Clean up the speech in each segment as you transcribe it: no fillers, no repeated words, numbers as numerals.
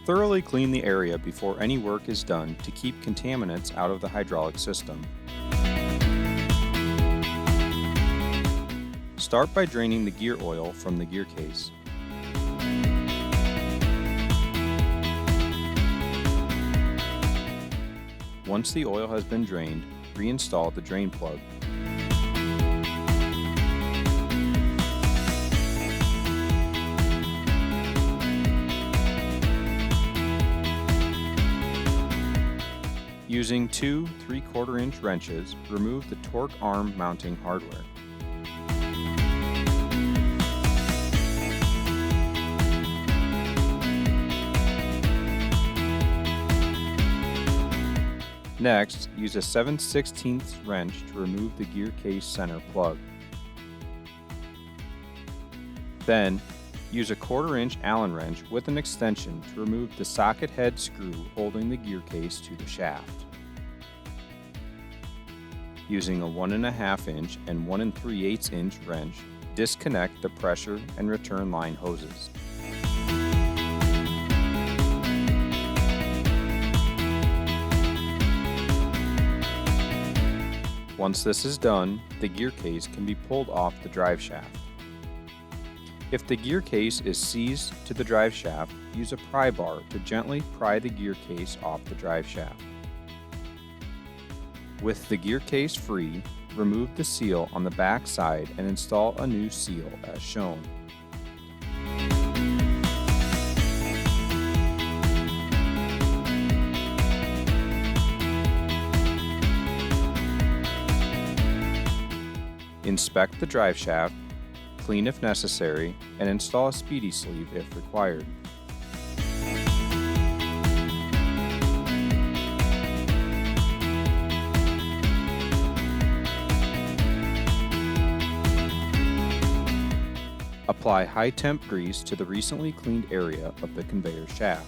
Thoroughly clean the area before any work is done to keep contaminants out of the hydraulic system. Start by draining the gear oil from the gear case. Once the oil has been drained, reinstall the drain plug. Using two 3/4 inch wrenches, remove the torque arm mounting hardware. Next, use a 7/16 wrench to remove the gear case center plug. Then, use a 1/4 inch Allen wrench with an extension to remove the socket head screw holding the gear case to the shaft. Using a 1.5 inch and 1 3/8 inch wrench, disconnect the pressure and return line hoses. Once this is done, the gear case can be pulled off the drive shaft. If the gear case is seized to the drive shaft, use a pry bar to gently pry the gear case off the drive shaft. With the gear case free, remove the seal on the back side and install a new seal as shown. Inspect the drive shaft, clean if necessary, and install a speedy sleeve if required. Apply high temp grease to the recently cleaned area of the conveyor shaft.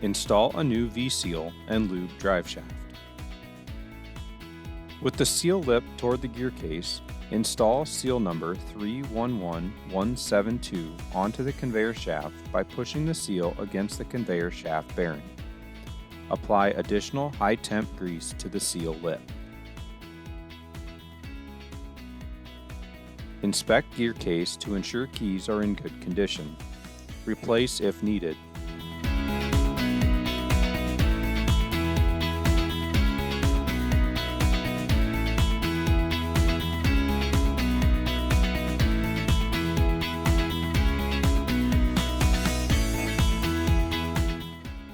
Install a new V-seal and lube drive shaft. With the seal lip toward the gear case, install seal number 311172 onto the conveyor shaft by pushing the seal against the conveyor shaft bearing. Apply additional high temp grease to the seal lip. Inspect gear case to ensure keys are in good condition. Replace if needed.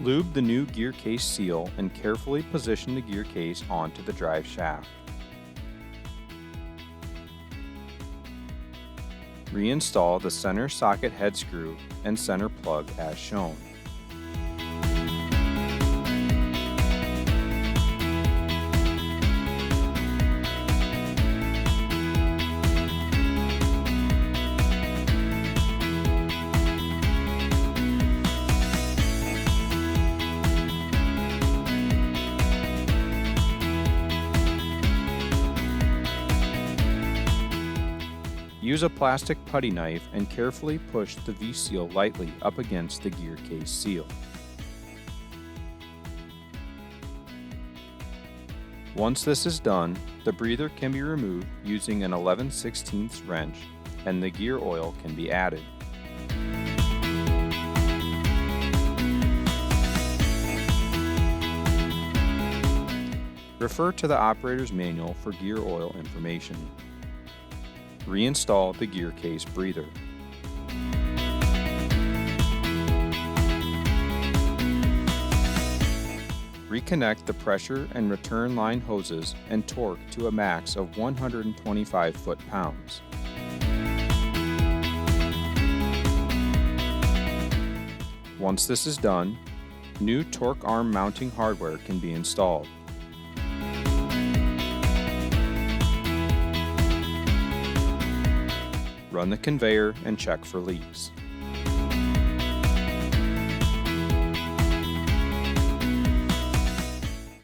Lube the new gear case seal and carefully position the gear case onto the drive shaft. Reinstall the center socket head screw and center plug as shown. Use a plastic putty knife and carefully push the V-seal lightly up against the gear case seal. Once this is done, the breather can be removed using an 11/16 wrench and the gear oil can be added. Refer to the operator's manual for gear oil information. Reinstall the gear case breather. Reconnect the pressure and return line hoses and torque to a max of 125 foot-pounds. Once this is done, new torque arm mounting hardware can be installed. Run the conveyor and check for leaks.